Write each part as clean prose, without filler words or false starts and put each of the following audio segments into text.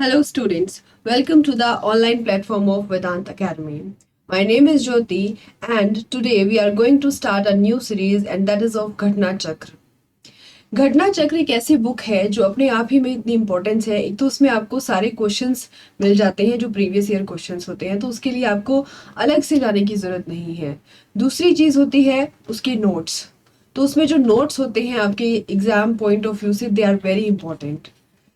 Hello, students. Welcome to the online platform of Vedant Academy. My name is Jyoti, and today we are going to start a new series, and that is of घटना चक्र. घटना चक्र एक ऐसी book है जो अपने आप ही में इतनी इंपॉर्टेंस है. एक तो उसमें आपको सारे क्वेश्चंस मिल जाते हैं जो प्रीवियस ईयर क्वेश्चंस होते हैं, तो उसके लिए आपको अलग से जाने की ज़रूरत नहीं है. दूसरी चीज़ होती है उसके नोट्स. तो उसमें जो नोट्स होते हैं आपके एग्जाम पॉइंट ऑफ व्यू से, they are very important.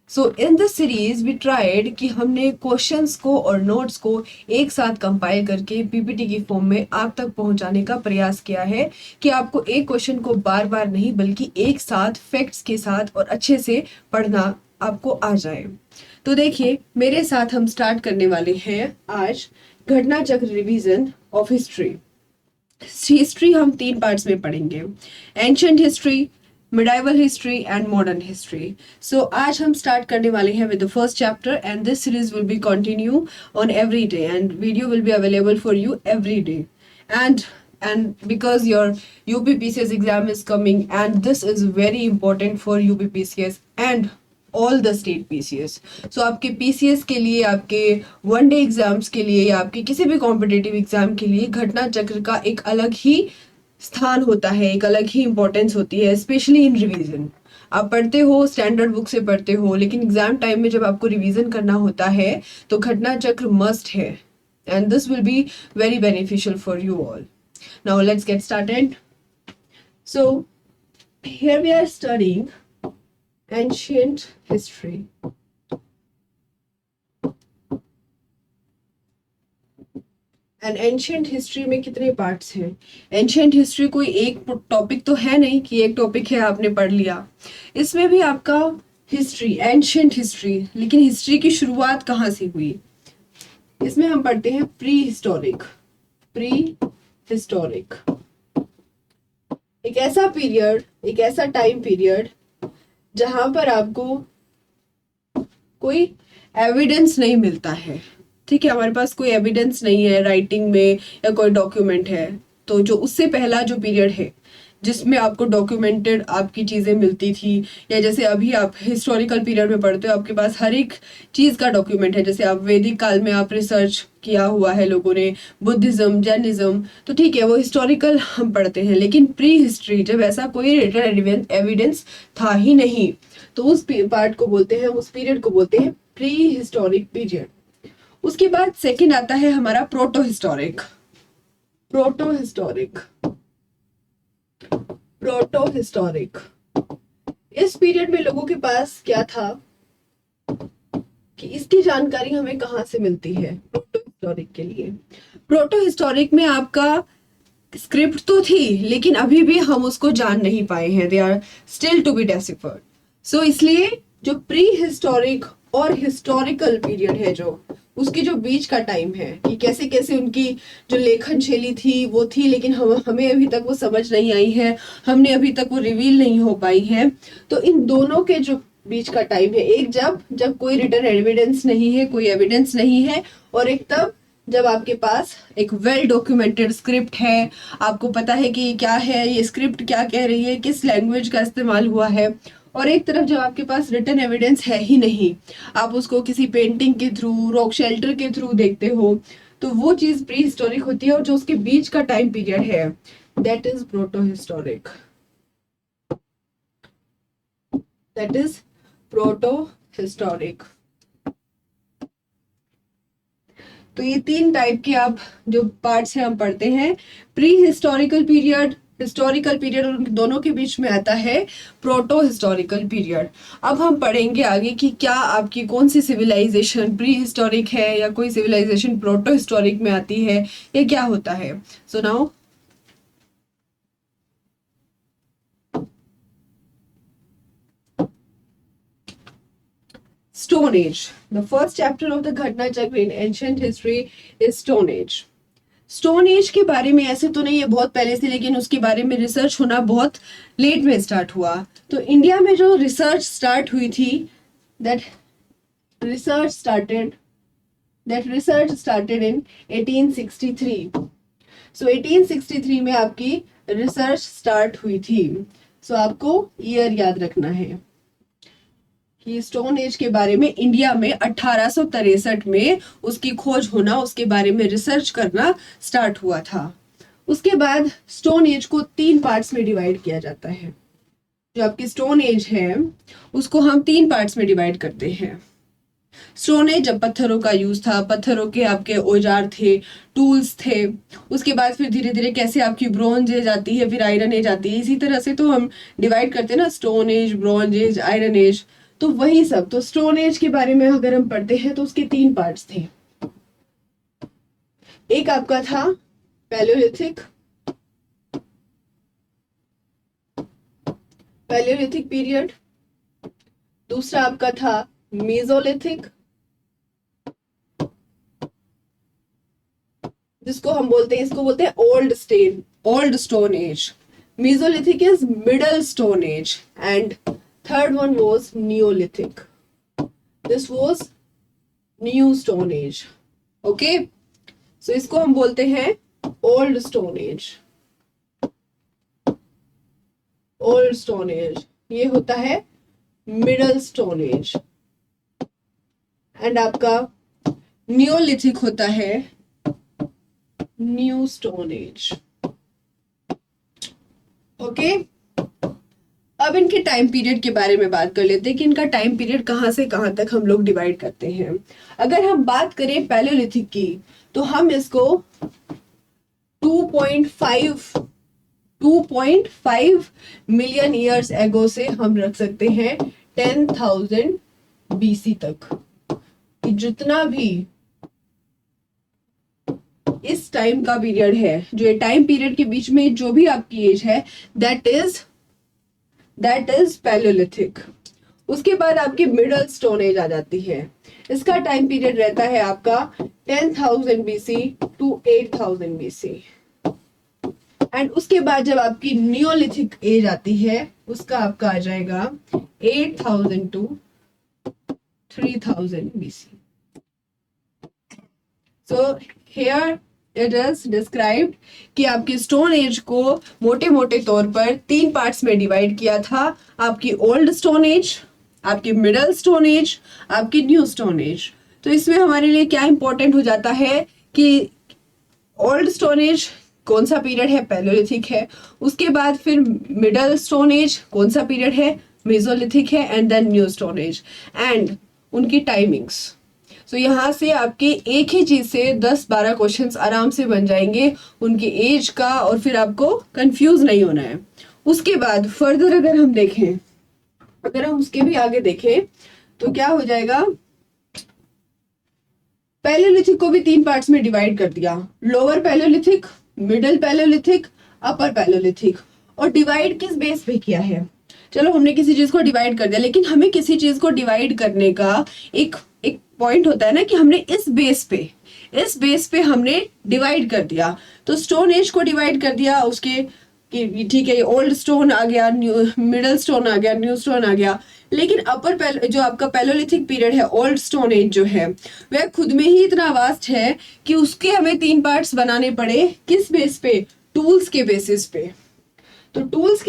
So in this series we tried कि हमने क्वेश्चंस को और नोट्स को एक साथ कंपाइल करके पीपीटी की फॉर्म में आप तक पहुंचाने का प्रयास किया है कि आपको एक क्वेश्चन को बार बार नहीं बल्कि एक साथ फैक्ट्स के साथ और अच्छे से पढ़ना आपको आ जाए. तो देखिए, मेरे साथ हम स्टार्ट करने वाले हैं आज घटना चक्र रिवीजन ऑफ हिस्ट्री. हिस्ट्री हम 3 पार्ट्स में पढ़ेंगे: ancient history, medieval history and modern history. So आज हम स्टार्ट करने वाले हैं with the first chapter, and this series will be continue on every day, and video will be available for you every day. And because your UPPCS exam is coming, and this is very important for UPPCS and all the state PCS. So आपके PCS के लिए, आपके one day exams के लिए या आपके किसी भी कॉम्पिटिटिव एग्जाम के लिए घटना चक्र का एक अलग ही स्थान होता है, एक अलग ही इंपॉर्टेंस होती है, स्पेशली इन रिवीजन. आप पढ़ते हो, स्टैंडर्ड बुक से पढ़ते हो, लेकिन एग्जाम टाइम में जब आपको रिवीजन करना होता है तो घटना चक्र मस्ट है, and this will be very beneficial for you all. Now let's get started. So here we are studying ancient history. And ancient history में कितने पार्ट्स हैं? एंशिएंट हिस्ट्री कोई एक टॉपिक तो है नहीं कि एक टॉपिक है आपने पढ़ लिया. इसमें भी आपका हिस्ट्री, एंशिएंट हिस्ट्री, लेकिन हिस्ट्री की शुरुआत कहाँ से हुई? इसमें हम पढ़ते हैं प्री हिस्टोरिक. प्री हिस्टोरिक एक ऐसा पीरियड, एक ऐसा टाइम पीरियड जहां पर आपको कोई एविडेंस नहीं मिलता है. ठीक है, हमारे पास कोई एविडेंस नहीं है राइटिंग में या कोई डॉक्यूमेंट है. तो जो उससे पहला जो पीरियड है जिसमें आपको डॉक्यूमेंटेड आपकी चीज़ें मिलती थी, या जैसे अभी आप हिस्टोरिकल पीरियड में पढ़ते हो, आपके पास हर एक चीज़ का डॉक्यूमेंट है. जैसे आप वैदिक काल में आप रिसर्च किया हुआ है लोगों ने, बुद्धिज़्म, जैनिज़्म, तो ठीक है, वो हिस्टोरिकल हम पढ़ते हैं. लेकिन प्री हिस्ट्री, जब ऐसा कोई रिटन एविडेंस था ही नहीं, तो उस पार्ट को बोलते हैं, उस पीरियड को बोलते हैं प्री हिस्टोरिक पीरियड. उसके बाद सेकंड आता है हमारा proto historic. Proto historic, proto historic. इस पीरियड में लोगों के पास क्या था कि इसकी जानकारी हमें कहां से मिलती है? प्रोटो हिस्टोरिक के लिए, प्रोटो हिस्टोरिक में आपका स्क्रिप्ट तो थी, लेकिन अभी भी हम उसको जान नहीं पाए हैं. They are still to be deciphered. So इसलिए जो प्री हिस्टोरिक और हिस्टोरिकल पीरियड है, जो उसकी जो बीच का टाइम है कि कैसे कैसे उनकी जो लेखन शैली थी वो थी, लेकिन हमें अभी तक वो समझ नहीं आई है, हमने अभी तक वो रिवील नहीं हो पाई है. तो इन दोनों के जो बीच का टाइम है, एक जब कोई रिटन एविडेंस नहीं है, कोई एविडेंस नहीं है, और एक तब जब आपके पास एक वेल डॉक्यूमेंटेड स्क्रिप्ट है, आपको पता है कि क्या है ये स्क्रिप्ट, क्या कह रही है, किस लैंग्वेज का इस्तेमाल हुआ है. और एक तरफ जब आपके पास रिटन एविडेंस है ही नहीं, आप उसको किसी पेंटिंग के थ्रू, रॉक शेल्टर के थ्रू देखते हो, तो वो चीज प्री हिस्टोरिक होती है. और जो उसके बीच का टाइम पीरियड है, that is proto historic. That is proto historic. तो ये 3 टाइप के आप जो पार्ट्स हैं हम पढ़ते हैं. Pre historical period, historical period, और दोनों के बीच में आता है प्रोटो हिस्टोरिकल पीरियड. अब हम पढ़ेंगे आगे कि क्या आपकी कौन सी सिविलाइजेशन प्री हिस्टोरिक है या कोई सिविलाइजेशन प्रोटो हिस्टोरिक में आती है, या क्या होता है. So now Stone Age. The first chapter of the Ghatna Chakra in ancient history is Stone Age. Stone age के बारे में ऐसे तो नहीं है बहुत पहले से, लेकिन उसके बारे में रिसर्च होना बहुत लेट में स्टार्ट हुआ. तो इंडिया में जो रिसर्च स्टार्ट हुई थी, दैट रिसर्च स्टार्टेड इन 1863. सो 1863 में आपकी रिसर्च स्टार्ट हुई थी. सो आपको ईयर याद रखना है. कि स्टोन एज के बारे में इंडिया में 1863 में उसकी खोज होना, उसके बारे में रिसर्च करना स्टार्ट हुआ था। उसके बाद स्टोन एज को 3 पार्ट्स में डिवाइड किया जाता है। जो आपकी स्टोन एज है उसको हम 3 पार्ट्स में डिवाइड करते हैं। स्टोन एज जब पत्थरों का यूज था, पत्थरों के आपके औजार थे, टूल्स थे। उसके बाद फिर धीरे धीरे कैसे आपकी ब्रॉन्ज एज आती है, फिर आयरन एज आती है, इसी तरह से तो हम डिवाइड करते हैं ना, stone age, bronze age, iron age. तो वही सब, तो स्टोन एज के बारे में अगर हम पढ़ते हैं तो उसके 3 पार्ट्स थे। एक आपका था पैलियोलिथिक, पैलियोलिथिक पीरियड। दूसरा आपका था मेसोलिथिक, जिसको हम बोलते हैं, इसको बोलते हैं old stone age. Mesolithic is middle stone age and third one was neolithic. This was new stone age. Okay, so इसको हम बोलते हैं old stone age. Old stone age ये होता है मिडल स्टोन एज एंड आपका नियोलिथिक होता है न्यू स्टोन एज। ओके, अब इनके टाइम पीरियड के बारे में बात कर लेते हैं कि इनका टाइम पीरियड कहां से कहां तक हम लोग डिवाइड करते हैं। अगर हम बात करें पैलियोलिथिक की तो हम इसको 2.5 मिलियन ईयर्स एगो से हम रख सकते हैं 10,000 BC तक। कि जितना भी इस टाइम का पीरियड है, जो ये टाइम पीरियड के बीच में जो भी आपकी एज है, दैट इज पैलियोलिथिक। उसके बाद आपकी मिडल स्टोन एज आ जाती है। इसका टाइम पीरियड रहता है आपका 10,000 BC टू 8,000 BC। एंड उसके बाद जब आपकी नियोलिथिक एज आती है, उसका आपका आ जाएगा 8,000 to 3,000 BC। So here it is described कि आपकी स्टोन एज को मोटे मोटे तौर पर 3 पार्ट्स में डिवाइड किया था। आपकी ओल्ड स्टोन एज, आपकी मिडल स्टोन एज, आपकी न्यू स्टोन एज। तो इसमें हमारे लिए क्या इंपॉर्टेंट हो जाता है कि ओल्ड स्टोन एज कौन सा पीरियड है, पैलियोलिथिक है। उसके बाद फिर मिडल स्टोन एज कौन सा पीरियड है, मेसोलिथिक है, and then new stone age, and उनकी टाइमिंग्स। सो यहाँ से आपके एक ही चीज से 10-12 क्वेश्चंस आराम से बन जाएंगे उनकी एज का, और फिर आपको कंफ्यूज नहीं होना है। उसके बाद फर्दर अगर हम देखें, अगर हम उसके भी आगे देखें तो क्या हो जाएगा, पैलियोलिथिक को भी 3 पार्ट्स में डिवाइड कर दिया। लोअर पैलियोलिथिक, मिडिल पैलियोलिथिक, अपर पैलियोलिथिक। और डिवाइड किस बेस पे किया है, चलो हमने किसी चीज को डिवाइड कर दिया, लेकिन हमें किसी चीज को डिवाइड करने का एक पॉइंट होता है ना कि हमने इस बेस पे हमने डिवाइड कर दिया। तो स्टोन एज को डिवाइड कर दिया उसके कि ठीक है, ओल्ड स्टोन आ गया, मिडल स्टोन आ गया, न्यू स्टोन आ गया। लेकिन जो आपका पैलियोलिथिक पीरियड है, ओल्ड स्टोन एज जो है, वह खुद में ही इतना वास्ट है कि उसके हमें 3 पार्ट्स बनाने पड़े। किस बेस पे, टूल्स के बेसिस पे। तो टूल्स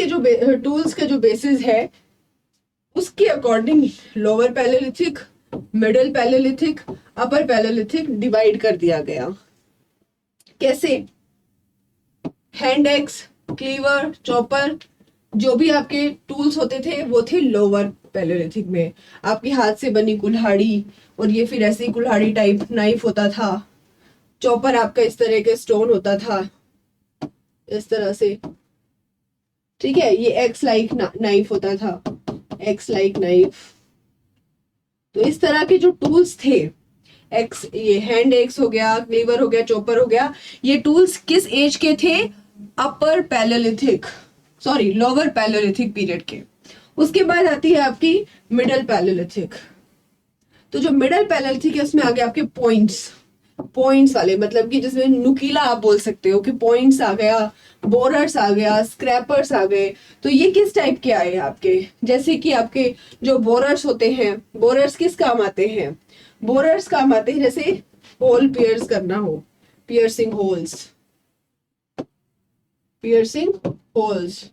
के जो बेसिस है उसके according lower Palaeolithic, middle Palaeolithic, अपर पैलियोलिथिक डिवाइड कर दिया गया। कैसे, हैंड एक्स, क्लीवर, चॉपर, जो भी आपके टूल्स होते थे वो थे लोअर पैलियोलिथिक में। आपके हाथ से बनी कुल्हाड़ी, और ये फिर ऐसी कुल्हाड़ी टाइप नाइफ होता था। चॉपर आपका इस तरह के स्टोन होता था, इस तरह से, ठीक है। ये एक्स लाइक नाइफ होता था, एक्स लाइक नाइफ। तो इस तरह के जो टूल्स थे, ये हैंड एक्स हो गया, क्लीवर हो गया, चॉपर हो गया, ये टूल्स किस एज के थे, अपर Palaeolithic, sorry lower Palaeolithic period के। उसके बाद आती है आपकी मिडिल पैलियोलिथिक। तो जो मिडिल पैलियोलिथिक है उसमें आ गया आपके पॉइंट्स वाले, मतलब कि जिसमें नुकीला आप बोल सकते हो कि पॉइंट्स आ गया, बोरर्स आ गया, स्क्रैपर्स आ गए। तो ये किस टाइप के आए आपके, जैसे कि आपके जो बोरर्स होते हैं, बोरर्स किस काम आते हैं, बोरर्स काम आते हैं जैसे होल पियर्स करना हो, पियर्सिंग होल्स,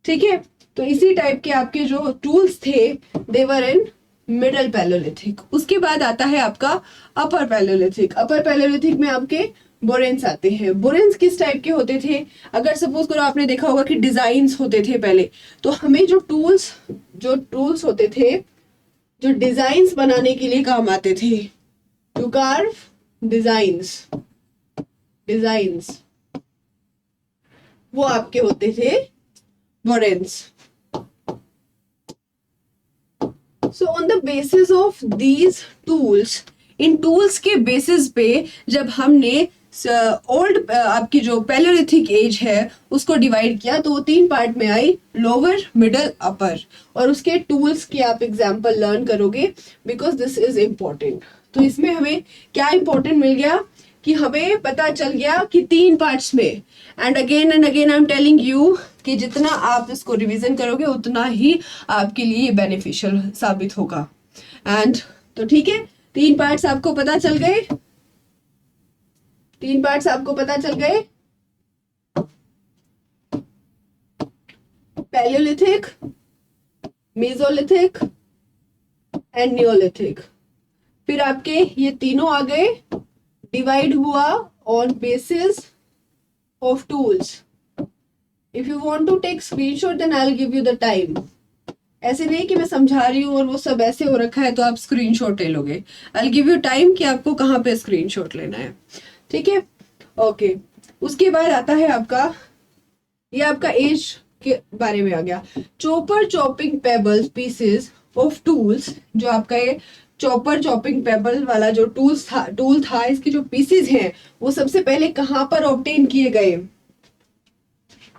ठीक है। तो इसी टाइप के आपके जो टूल्स थे देवर इन मिडल पैलियोलिथिक। उसके बाद आता है आपका अपर पैलियोलिथिक। अपर पैलियोलिथिक में आपके बोरेंस आते हैं। बोरेंस किस टाइप के होते थे? अगर सपोज करो आपने देखा होगा कि डिजाइन्स होते थे पहले, तो हमें जो टूल्स होते थे जो डिजाइन्स बनाने के लिए काम आते थे, टू कार्व डिजाइन्स वो आपके होते थे boranes. So on the basis of these tools, in tools के बेसिस पे जब हमने ओल्ड आपकी जो पैलियोलिथिक एज है उसको डिवाइड किया तो वो 3 पार्ट में आई, लोअर, मिडल, अपर। और उसके टूल्स की आप एग्जांपल लर्न करोगे बिकॉज दिस इज इम्पोर्टेंट। तो इसमें हमें क्या इंपॉर्टेंट मिल गया कि हमें पता चल गया कि 3 पार्ट्स में, and again I am telling you कि जितना आप इसको रिवीजन करोगे उतना ही आपके लिए बेनिफिशियल साबित होगा। एंड तो ठीक है, 3 पार्ट्स आपको पता चल गए। 3 पार्ट्स आपको पता चल गए, पैलियोलिथिक, मेसोलिथिक एंड नियोलिथिक। फिर आपके ये तीनों आ गए, डिवाइड हुआ on basis of tools. If you want to take screenshot then I will give you the time. ऐसे नहीं कि मैं समझा रही हूँ और वो सब ऐसे हो रखा है तो आप स्क्रीनशॉट ले लोगे। आई विल गिव यू टाइम कि आपको कहाँ पे स्क्रीनशॉट लेना है, ठीक है? ओके, उसके बाद आता है आपका, ये आपका एज के बारे में आ गया। Chopper chopping pebbles pieces of tools, जो आपका ये चॉपर चॉपिंग पेबल वाला जो टूल था इसके जो पीसेस हैं वो सबसे पहले कहाँ पर ऑब्टेन किए गए?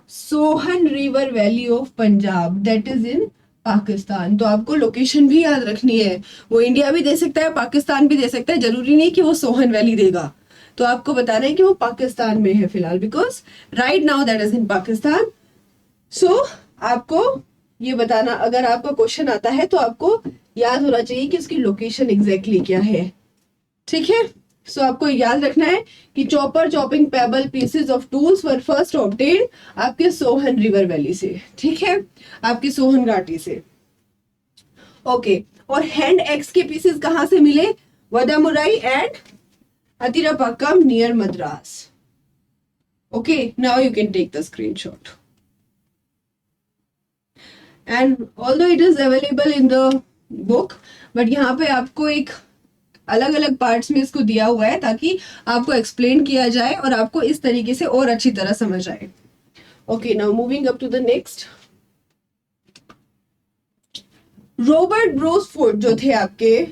Sohan river valley of Punjab, that is in Pakistan. तो आपको लोकेशन भी याद रखनी है, वो इंडिया भी दे सकता है, पाकिस्तान भी दे सकता है, जरूरी नहीं कि वो सोहन वैली देगा। तो आपको बताना है कि वो पाकिस्तान में है फिलहाल, because right now that is in Pakistan. So आपको ये बताना, अगर आपका क्वेश्चन आता है तो आपको याद होना चाहिए कि उसकी लोकेशन एग्जैक्टली क्या है, ठीक है? सो आपको याद रखना है कि chopper chopping payable pieces of tools were first obtained आपके सोहन रिवर वैली से, ठीक है, आपकी सोहन घाटी से। ओके, और हैंड एक्स के पीसेस कहां से मिले? Vadamadurai and Attirampakkam near Madras. Okay, now you can take the screenshot and although it is available in the book, but यहाँ पे आपको एक अलग अलग पार्ट्स में इसको दिया हुआ है ताकि आपको एक्सप्लेन किया जाए और आपको इस तरीके से और अच्छी तरह समझ आए। Okay, now moving up to the next. Robert Bruce Foote जो थे आपके,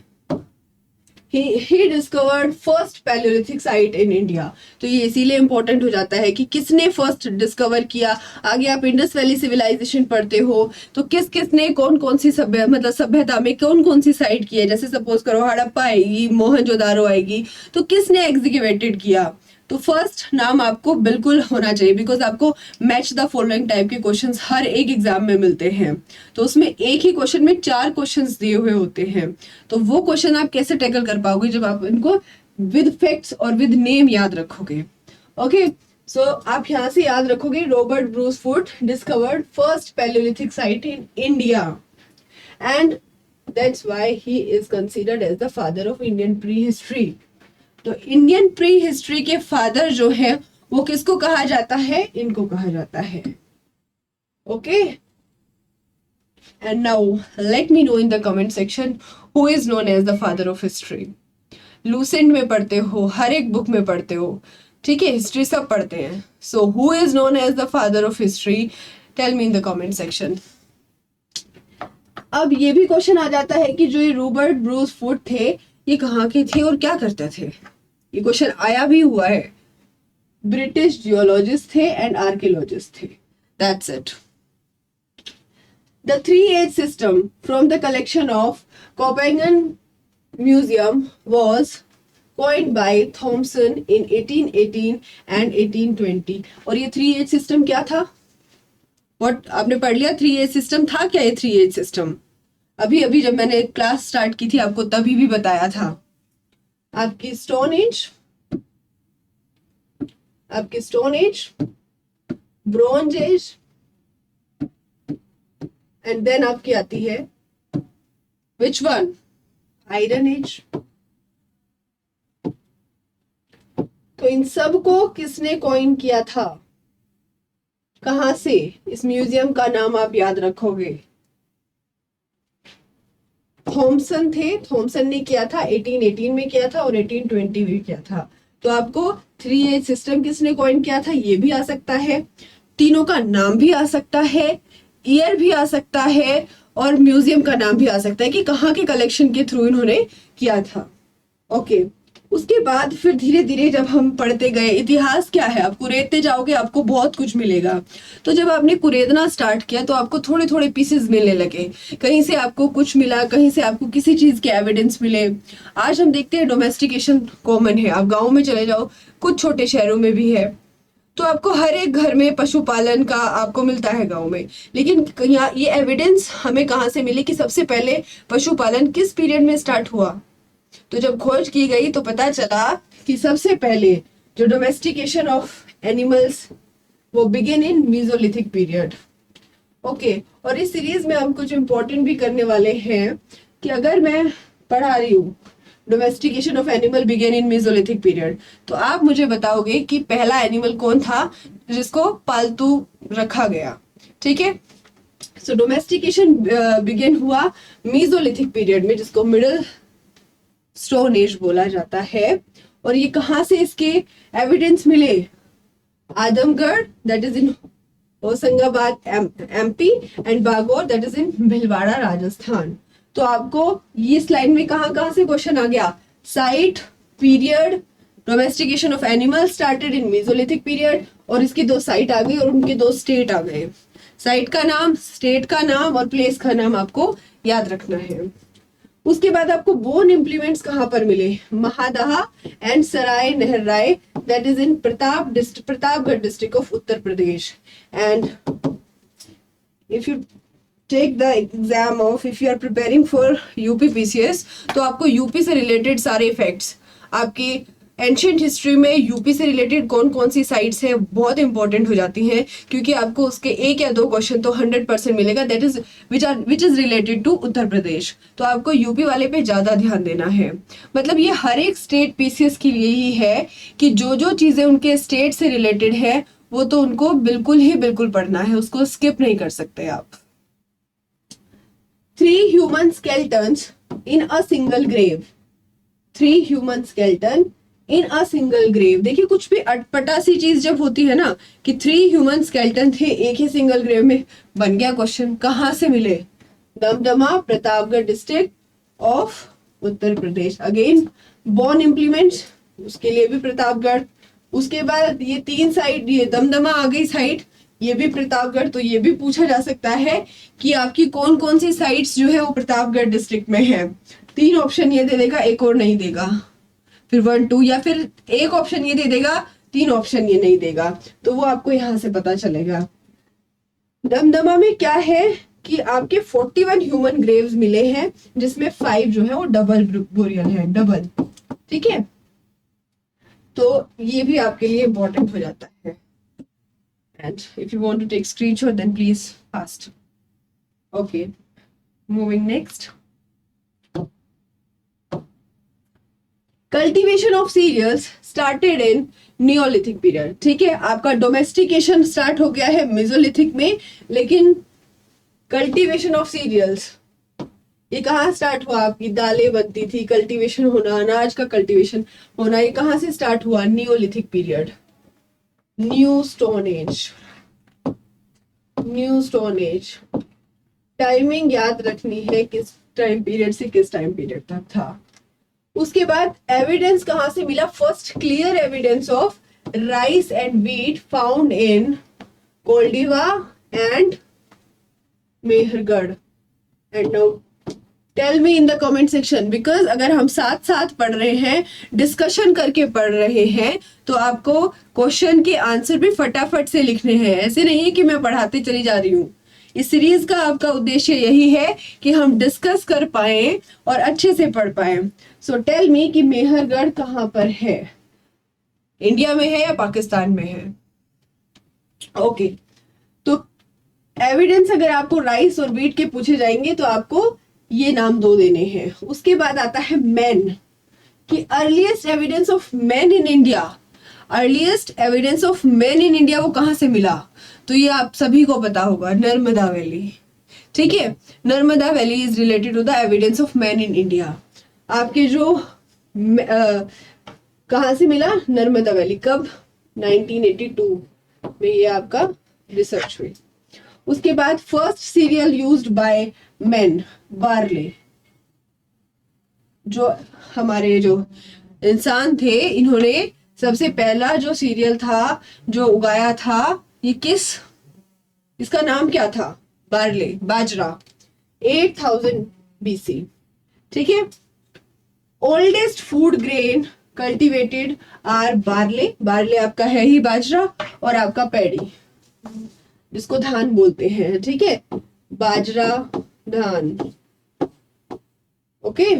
he discovered first Paleolithic site in India। तो ये इसीलिए इंपॉर्टेंट हो जाता है कि किसने फर्स्ट डिस्कवर किया। आगे आप इंडस वैली सिविलाइजेशन पढ़ते हो तो किसने कौन कौन सी सभ्यता में कौन कौन सी साइट की है, जैसे सपोज करो हड़प्पा आएगी, मोहनजोदारो आएगी, तो किसने एग्जीक्यूटेड किया। तो फर्स्ट नाम आपको बिल्कुल होना चाहिए, बिकॉज आपको मैच द फॉलोइंग टाइप के क्वेश्चंस हर एक एग्जाम में मिलते हैं। तो उसमें एक ही क्वेश्चन में 4 क्वेश्चंस दिए हुए होते हैं, तो वो क्वेश्चन आप कैसे टैकल कर पाओगे जब आप इनको विद फैक्ट्स और विद नेम याद रखोगे। ओके, सो आप यहाँ से याद रखोगे Robert Bruce Foote discovered first Palaeolithic site in India and that's why he is considered as the father of Indian pre history. तो इंडियन प्री हिस्ट्री के फादर जो है वो किसको कहा जाता है? इनको कहा जाता है। Okay, and now let me know in the comment section who is known as the father of history. Lucent में पढ़ते हो, हर एक बुक में पढ़ते हो, ठीक है, हिस्ट्री सब पढ़ते हैं। So who is known as the father of history, tell me in the comment section. अब ये भी क्वेश्चन आ जाता है कि जो ये रॉबर्ट ब्रूस फूड थे ये कहाँ के थे और क्या करते थे। ये क्वेश्चन आया भी हुआ है। ब्रिटिश जियोलॉजिस्ट थे एंड आर्कियोलॉजिस्ट थे, that's it. The 3H system from the collection of Copenhagen Museum was coined by Thomson in 1818 and 1820। और ये 3H system क्या था? What आपने पढ़ लिया 3H system था क्या? ये 3H system अभी जब मैंने क्लास स्टार्ट की थी आपको तभी भी बताया था। आपकी stone age, bronze age and then आपकी आती है विच वन, आयरन एज। तो इन सब को किसने कॉइन किया था, कहां से? इस म्यूजियम का नाम आप याद रखोगे, थॉमसन थे। थॉमसन ने किया था, 1818 में किया था और 1820 में किया था। तो आपको 3 एज सिस्टम किसने कॉइन किया था ये भी आ सकता है, तीनों का नाम भी आ सकता है, ईयर भी आ सकता है, और म्यूजियम का नाम भी आ सकता है कि कहाँ के कलेक्शन के थ्रू इन्होंने किया था। ओके, उसके बाद फिर धीरे धीरे जब हम पढ़ते गए, इतिहास क्या है, आप कुरेदते जाओगे आपको बहुत कुछ मिलेगा। तो जब आपने कुरेदना स्टार्ट किया तो आपको थोड़े थोड़े पीसेस मिलने लगे, कहीं से आपको कुछ मिला, कहीं से आपको किसी चीज के एविडेंस मिले। आज हम देखते हैं डोमेस्टिकेशन कॉमन है, आप गाँव में चले जाओ, कुछ छोटे शहरों में भी है, तो आपको हर एक घर में पशुपालन का आपको मिलता है गांव में। लेकिन यहाँ ये एविडेंस हमें कहाँ से मिली कि सबसे पहले पशुपालन किस पीरियड में स्टार्ट हुआ? तो जब खोज की गई तो पता चला कि सबसे पहले जो डोमेस्टिकेशन ऑफ एनिमल्स वो begin in Mesolithic period. Okay, और इस सीरीज में हम कुछ इंपॉर्टेंट भी करने वाले हैं कि अगर मैं पढ़ा रही हूँ domestication of animal began in Mesolithic period, तो आप मुझे बताओगे कि पहला एनिमल कौन था जिसको पालतू रखा गया। ठीक है, सो डोमेस्टिकेशन बिगेन हुआ मीजोलिथिक पीरियड में, जिसको मिडिल स्टोन एज बोला जाता है। और ये कहाँ से इसके एविडेंस मिले? Azamgarh that is in Hoshangabad MP and Bagor that is in Bhilwara Rajasthan. तो आपको ये स्लाइड में कहाँ से क्वेश्चन आ गया? Site, period, domestication of animal started in Mesolithic period, और इसकी 2 साइट आ गई और उनके 2 स्टेट आ गए। साइट का नाम, स्टेट का नाम और प्लेस का नाम आपको याद रखना है। उसके बाद आपको बोन इम्प्लीमेंट्स कहाँ पर मिले? Mahadaha and Sarai Nahar Rai that is in Pratapgarh district of Uttar Pradesh. And if you take the exam of, if you are preparing for UP PCS, तो आपको यूपी से रिलेटेड सारे फैक्ट्स, आपकी एंशियंट हिस्ट्री में यूपी से रिलेटेड कौन कौन सी साइट्स हैं बहुत इंपॉर्टेंट हो जाती हैं, क्योंकि आपको उसके 1 या 2 क्वेश्चन तो 100% मिलेगा, that is which is related to Uttar Pradesh. तो आपको यूपी वाले पे ज्यादा ध्यान देना है। मतलब ये हर एक स्टेट पीसीएस के लिए ही है कि जो जो चीजें उनके स्टेट से रिलेटेड है वो तो उनको बिल्कुल पढ़ना है, उसको स्किप नहीं कर सकते आप। 3 human skeletons in a single grave, 3 human skeleton in a single grave. देखिए कुछ भी अटपटा सी चीज जब होती है ना कि 3 ह्यूमन स्केलेटन थे एक ही सिंगल ग्रेव में, बन गया क्वेश्चन। कहाँ से मिले? Damdama, Pratapgarh district of Uttar Pradesh. Again bone implements, उसके लिए भी प्रतापगढ़। उसके बाद ये 3 साइड, ये दमदमा आ गई साइड, ये भी प्रतापगढ़। तो ये भी पूछा जा सकता है कि आपकी कौन कौन सी साइट्स जो है वो प्रतापगढ़ डिस्ट्रिक्ट में है। 3 ऑप्शन ये दे देगा, एक और नहीं देगा, फिर 1 2, या फिर एक ऑप्शन ये दे देगा, 3 ऑप्शन ये नहीं देगा, तो वो आपको यहाँ से पता चलेगा। दमदमा में क्या है कि आपके 41 ह्यूमन ग्रेव्स मिले हैं, जिसमें 5 जो है वो डबल बोरियल है, डबल। ठीक है, तो ये भी आपके लिए इंपॉर्टेंट हो जाता है। And if you want to take screenshot then please fast. Okay, moving next. Cultivation of cereals started in Neolithic period. ठीक है, आपका डोमेस्टिकेशन स्टार्ट हो गया है मेसोलिथिक में, लेकिन कल्टीवेशन ऑफ सीरियल्स ये कहाँ स्टार्ट हुआ? आपकी दालें बनती थी, कल्टीवेशन होना, अनाज का कल्टीवेशन होना, ये कहाँ से स्टार्ट हुआ? Neolithic period, new stone as, new stone as. Timing याद रखनी है, किस टाइम पीरियड से किस टाइम पीरियड तक था। उसके बाद एविडेंस कहां से मिला? First clear evidence of rice and wheat found in Koldihwa and Mehrgarh. And now tell me in the comment section, because अगर हम साथ साथ पढ़ रहे हैं, डिस्कशन करके पढ़ रहे हैं, तो आपको क्वेश्चन के आंसर भी फटाफट से लिखने हैं। ऐसे नहीं है कि मैं पढ़ाते चली जा रही हूँ। इस सीरीज का आपका उद्देश्य यही है कि हम डिस्कस कर पाए और अच्छे से पढ़ पाए। सो टेल मी कि मेहरगढ़ कहाँ पर है? इंडिया में है या पाकिस्तान में है? ओके, तो एविडेंस अगर आपको राइस और व्हीट के पूछे जाएंगे तो आपको ये नाम दो देने हैं। उसके बाद आता है मैन, कि earliest evidence of man in India, earliest evidence of man in India वो कहाँ से मिला? तो ये आप सभी को पता होगा, नर्मदा वैली। ठीक है, Narmada valley is related to the evidence of man in India. आपके जो कहाँ से मिला? नर्मदा वैली। कब? 1982 में ये आपका रिसर्च हुई। उसके बाद first cereal used by men, barley. जो हमारे जो इंसान थे, इन्होंने सबसे पहला जो सीरियल था जो उगाया था, ये इसका नाम क्या था? बार्ले, बाजरा। 8000 BC। ठीक है। Oldest food grain cultivated are barley, barley आपका है ही बाजरा, और आपका पैडी जिसको धान बोलते हैं। ठीक है, बाजरा, धान। ओके,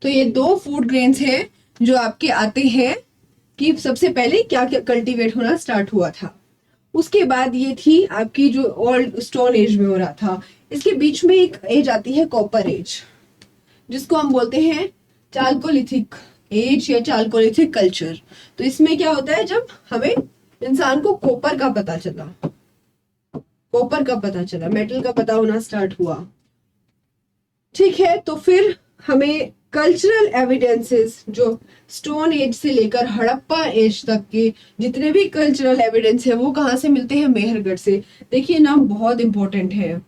तो ये दो फूड ग्रेन्स हैं जो आपके आते हैं कि सबसे पहले क्या क्या कल्टीवेट होना स्टार्ट हुआ था। उसके बाद ये थी आपकी जो ओल्ड स्टोन एज में हो रहा था। इसके बीच में एक एज आती है कॉपर एज, जिसको हम बोलते हैं चाल्कोलिथिक एज या चाल्कोलिथिक कल्चर। तो इसमें क्या होता है, जब हमें इंसान को कॉपर का पता चला, कॉपर का पता चला, मेटल का पता होना स्टार्ट हुआ। ठीक है, तो फिर हमें कल्चरल एविडेंसेस जो स्टोन एज से लेकर हड़प्पा एज तक के जितने भी कल्चरल एविडेंस है वो कहाँ से मिलते हैं? मेहरगढ़ से। देखिए, नाम बहुत इंपॉर्टेंट है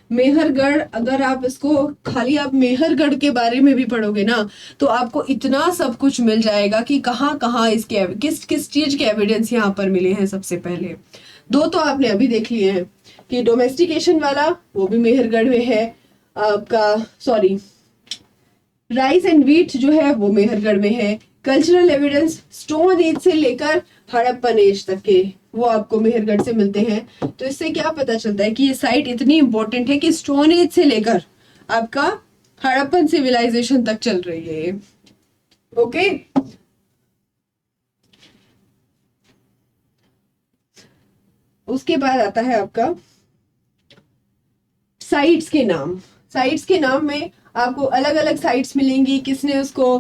मेहरगढ़। अगर आप इसको खाली आप मेहरगढ़ के बारे में भी पढ़ोगे ना, तो आपको इतना सब कुछ मिल जाएगा कि कहाँ कहाँ इसके किस किस चीज के एविडेंस यहाँ पर मिले हैं। सबसे पहले दो तो आपने अभी देख लिए हैं कि डोमेस्टिकेशन वाला, वो भी मेहरगढ़ में है आपका, सॉरी, राइस एंड व्हीट जो है वो मेहरगढ़ में है। कल्चरल एविडेंस स्टोन एज से लेकर हड़प्पन एज तक के वो आपको मेहरगढ़ से मिलते हैं। तो इससे क्या पता चलता है कि ये साइट इतनी इंपॉर्टेंट है कि स्टोन एज से लेकर आपका हड़प्पन सिविलाइजेशन तक चल रही है। ओके, उसके बाद आता है आपका साइट्स के नाम। साइट्स के नाम में आपको अलग अलग साइट्स मिलेंगी, किसने उसको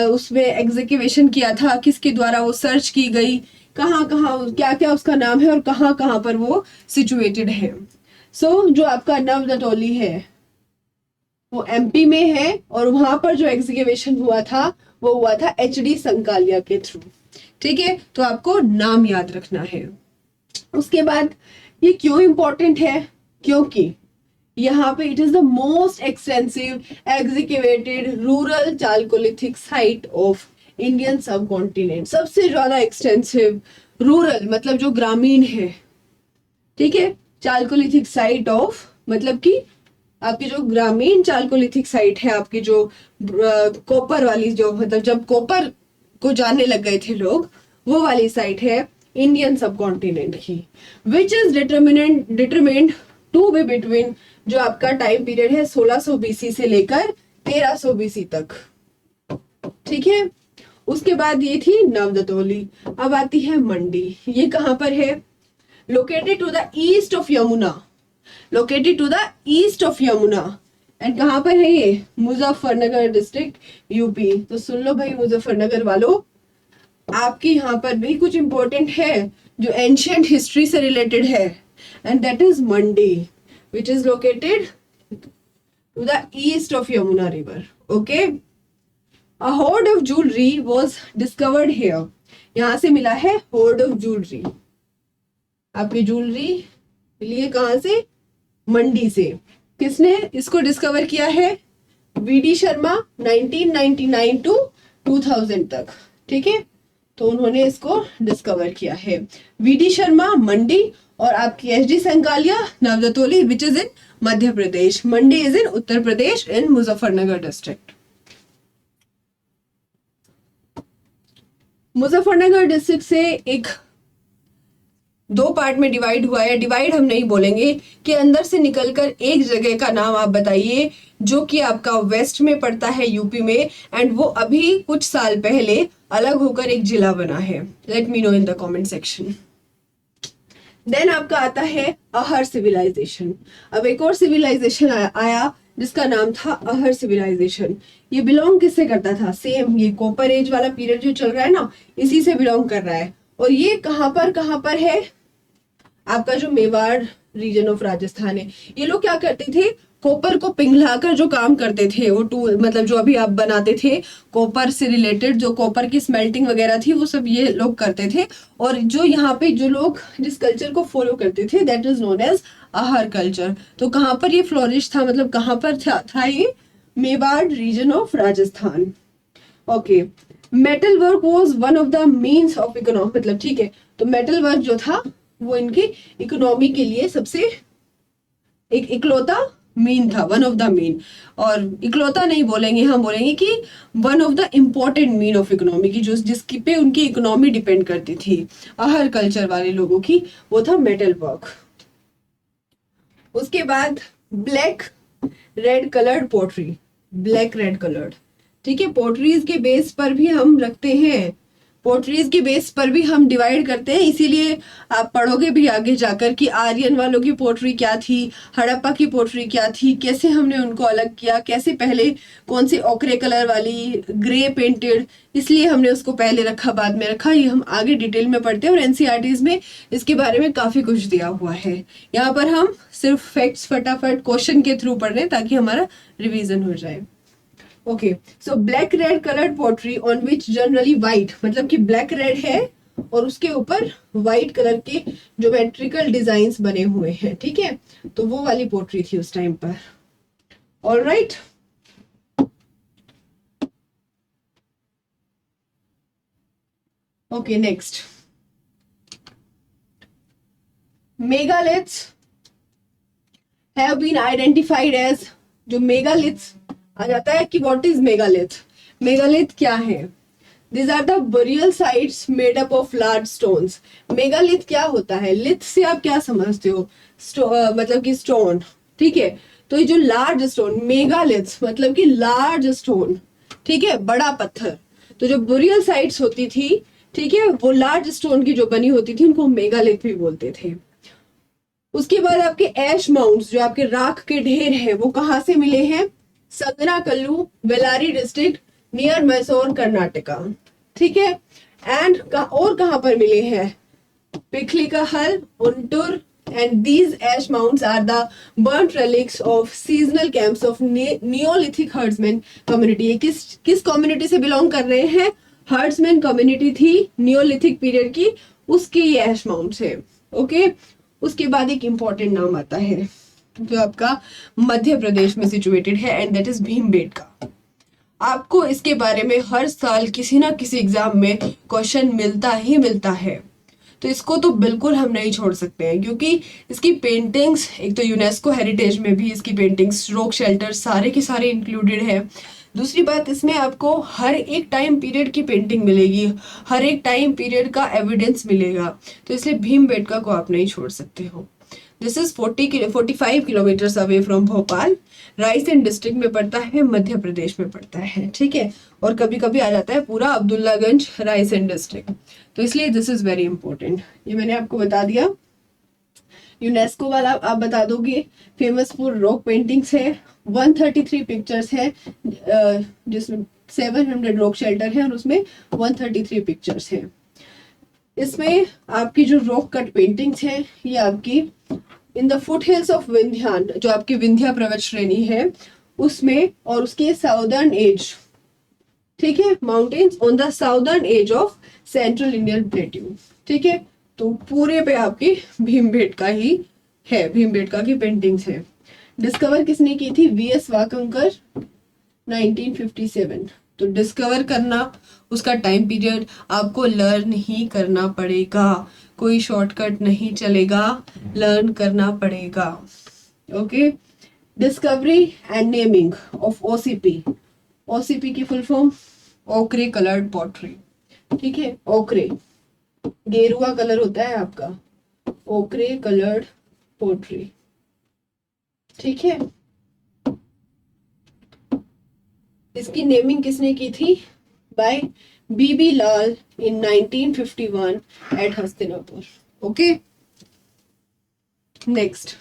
उसमें एग्जीक्यूशन किया था, किसके द्वारा वो सर्च की गई, कहाँ कहाँ क्या क्या उसका नाम है और कहाँ कहाँ पर वो सिचुएटेड है। सो जो आपका नवदतौली है वो एमपी में है, और वहां पर जो एग्जीक्यूशन हुआ था वो हुआ था HD संकालिया के थ्रू। ठीक है, तो आपको नाम याद रखना है। उसके बाद ये क्यों इंपॉर्टेंट है? क्योंकि यहाँ पे it is the most extensive executed rural chalcolithic site of Indian सब कॉन्टिनेंट। सबसे ज्यादा एक्सटेंसिव रूरल मतलब जो ग्रामीण है। ठीक है, चाल्कोलिथिक साइट ऑफ मतलब कि आपकी जो ग्रामीण चाल्कोलिथिक साइट है, आपकी जो कॉपर वाली, जो मतलब जब कॉपर को जानने लग गए थे लोग, वो वाली साइट है इंडियन सब कॉन्टिनेंट की, which is determinant to be between, जो आपका टाइम पीरियड है 1600 BC से लेकर 1300 BC तक। ठीक है, उसके बाद ये थी नवदतौली। अब आती है मंडी। ये कहां पर है? Located to the east of Yamuna, located to the east of Yamuna. And कहां पर है ये? Muzaffarnagar district, UP. तो सुन लो भाई मुजफ्फरनगर वालों, आपके यहाँ पर भी कुछ इंपॉर्टेंट है जो एंशियंट हिस्ट्री से रिलेटेड है, and that is Mandi, which is located to the east of Yamuna river. Okay, a hoard of jewelry was discovered here. यहाँ से मिला है hoard of jewelry। आपकी ज्वेलरी मिली है कहाँ से? मंडी से। किसने इसको डिस्कवर किया है? VD शर्मा 1999 to 2000 तक। ठीक है, तो उन्होंने इसको डिस्कवर किया है। VD शर्मा मंडी, और आपकी HD Sankalia Navdatoli which is in Madhya Pradesh. Mandi is in Uttar Pradesh in Muzaffarnagar district. Muzaffarnagar district से एक दो पार्ट में डिवाइड हुआ है। डिवाइड हम नहीं बोलेंगे, कि अंदर से निकलकर एक जगह का नाम आप बताइए जो कि आपका वेस्ट में पड़ता है यूपी में, एंड वो अभी कुछ साल पहले अलग होकर एक जिला बना है। Let me know in the comment section. Then आपका आता है अहर सिविलाइजेशन। अब एक और सिविलाइजेशन आया जिसका नाम था अहर सिविलाइजेशन। ये बिलोंग किससे करता था? सेम ये कॉपर एज वाला पीरियड जो चल रहा है ना, इसी से बिलोंग कर रहा है। और ये कहां पर है? आपका जो मेवाड़ रीजन ऑफ राजस्थान है। ये लोग क्या करते थे? कॉपर को पिघलाकर जो काम करते थे, वो टूल मतलब जो अभी आप बनाते थे कॉपर से रिलेटेड, जो कॉपर की स्मेल्टिंग वगैरह थी, वो सब ये लोग करते थे। और जो यहाँ पे जो लोग जिस कल्चर को फॉलो करते थे, that is known as Ahar culture. तो कहाँ पर ये फ्लोरिश था, मतलब कहाँ पर था ये? Mewar region of Rajasthan. Okay. Metal work was one of the means of economy, मतलब ठीक है, तो मेटल वर्क जो था वो इनकी इकोनॉमी के लिए सबसे एक इकलौता मीन था, वन ऑफ द मीन। और इकलौता नहीं बोलेंगे, हम बोलेंगे कि one of the important mean of economy की, जो जिसकी पे उनकी इकोनॉमी डिपेंड करती थी हर कल्चर वाले लोगों की, वो था मेटल वर्क। उसके बाद black red coloured pottery, black red coloured, ठीक है। पोट्रीज के बेस पर भी हम रखते हैं, पोट्रीज के बेस पर भी हम डिवाइड करते हैं। इसीलिए आप पढ़ोगे भी आगे जाकर कि आर्यन वालों की पोट्री क्या थी, हड़प्पा की पोट्री क्या थी, कैसे हमने उनको अलग किया, कैसे पहले कौन सी ओकरे कलर वाली, ग्रे पेंटेड, इसलिए हमने उसको पहले रखा बाद में रखा। ये हम आगे डिटेल में पढ़ते हैं और एनसीईआरटीज में इसके बारे में काफी कुछ दिया हुआ है। यहाँ पर हम सिर्फ फैक्ट्स फटाफट क्वेश्चन के थ्रू पढ़ रहे हैं ताकि हमारा रिविजन हो जाए। Okay, so black red coloured pottery on which generally white, मतलब कि ब्लैक रेड है और उसके ऊपर व्हाइट कलर के ज्योमेट्रिकल डिजाइन्स बने हुए हैं, ठीक है। तो वो वाली पोट्री थी उस टाइम पर। All right, okay next, megaliths have been identified as, जो मेगालिथ्स आ जाता है कि व्हाट इज मेगालिथ। मेगालिथ क्या है? These are the burial sites made up of large stones. Megalith क्या होता है? लिथ से आप क्या समझते हो? मतलब कि स्टोन, ठीक है। तो ये जो लार्ज स्टोन, मेगालिथ मतलब कि लार्ज स्टोन, ठीक है, बड़ा पत्थर। तो जो बुरियल साइट्स होती थी, ठीक है, वो लार्ज स्टोन की जो बनी होती थी उनको मेगालिथ भी बोलते थे। उसके बाद आपके ऐश माउंट्स, जो आपके राख के ढेर हैं, वो कहाँ से मिले हैं? संगनाकल्लू, बेलारी डिस्ट्रिक्ट नियर मैसूर, कर्नाटका, ठीक है। एंड और कहां पर मिले हैं? पिखलिकाहल, उंटूर, and these ash mounds are the burnt relics of seasonal camps of neolithic herdsman community. ये किस कम्युनिटी से बिलोंग कर रहे हैं? हर्ड्समैन कम्युनिटी थी नियोलिथिक पीरियड की, उसकी ये ऐश माउंट्स है। ओके, उसके बाद एक इंपॉर्टेंट नाम आता है जो आपका मध्य प्रदेश में सिचुएटेड है, एंड दैट इज भीमबेटका। आपको इसके बारे में हर साल किसी ना किसी एग्जाम में क्वेश्चन मिलता ही मिलता है, तो इसको तो बिल्कुल हम नहीं छोड़ सकते हैं, क्योंकि इसकी पेंटिंग्स, एक तो यूनेस्को हेरिटेज में भी इसकी पेंटिंग्स, रॉक शेल्टर सारे के सारे इंक्लूडेड है। दूसरी बात, इसमें आपको हर एक टाइम पीरियड की पेंटिंग मिलेगी, हर एक टाइम पीरियड का एविडेंस मिलेगा, तो इसलिए भीमबेटका को आप नहीं छोड़ सकते हो। This is 45 kilometres away from Bhopal, Raisen district में पड़ता है, मध्य प्रदेश में पड़ता है, ठीक है। और कभी कभी आ जाता है पूरा अब्दुल्लागंज रायसेन डिस्ट्रिक्ट, तो इसलिए दिस इज वेरी इंपॉर्टेंट। ये मैंने आपको बता दिया। यूनेस्को वाला आप बता दोगे, फेमस फॉर रॉक पेंटिंग्स है, 133 पिक्चर्स है, जिसमें 700 रॉक शेल्टर है और उसमें 133 पिक्चर्स है। इसमें आपकी जो रॉक कट पेंटिंग्स है, ये आपकी in the foot hills of Vindhyan, जो आपकी विंध्या पर्वत श्रेणी है उसमें, और उसके साउदर्न एज, ठीक है, mountains on the southern edge of central Indian plateau, ठीक है। तो पूरे पे आपकी भीमबेटका ही है, भीमबेटका की पेंटिंग्स है। डिस्कवर किसने की थी? वीएस वाकंकर, 1957। तो डिस्कवर करना, उसका टाइम पीरियड आपको लर्न ही करना पड़ेगा, कोई शॉर्टकट नहीं चलेगा, लर्न करना पड़ेगा। Okay, discovery and naming of OCP, OCP की फुल फॉर्म ओकरे कलर्ड पॉटरी, ठीक है। ओकरे गेरुआ कलर होता है आपका, ओकरे कलर्ड पोट्री। ठीक है, इसकी नेमिंग किसने की थी? By B B Lal in 1951 at Hastinapur. Okay, next.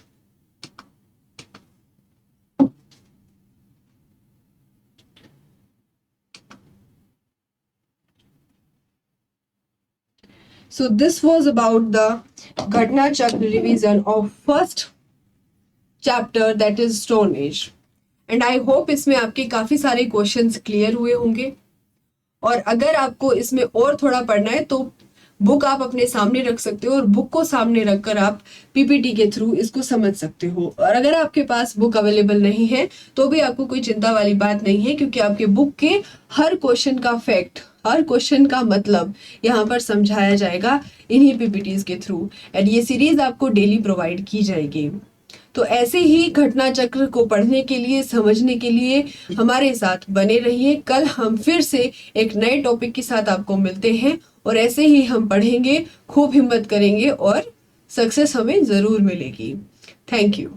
So this was about the Ghatna Chakra revision of first chapter, that is Stone Age. And I hope इसमें आपके काफी सारे क्वेश्चंस क्लियर हुए होंगे। और अगर आपको इसमें और थोड़ा पढ़ना है तो बुक आप अपने सामने रख सकते हो और बुक को सामने रखकर आप पीपीटी के थ्रू इसको समझ सकते हो। और अगर आपके पास बुक अवेलेबल नहीं है तो भी आपको कोई चिंता वाली बात नहीं है, क्योंकि आपके बुक के हर क्वेश्चन का फैक्ट, हर क्वेश्चन का मतलब यहाँ पर समझाया जाएगा इन्हीं पीपीटीज के थ्रू। एंड ये सीरीज आपको डेली प्रोवाइड की जाएगी। तो ऐसे ही घटना चक्र को पढ़ने के लिए, समझने के लिए हमारे साथ बने रहिए। कल हम फिर से एक नए टॉपिक के साथ आपको मिलते हैं और ऐसे ही हम पढ़ेंगे, खूब हिम्मत करेंगे और सक्सेस हमें जरूर मिलेगी। Thank you.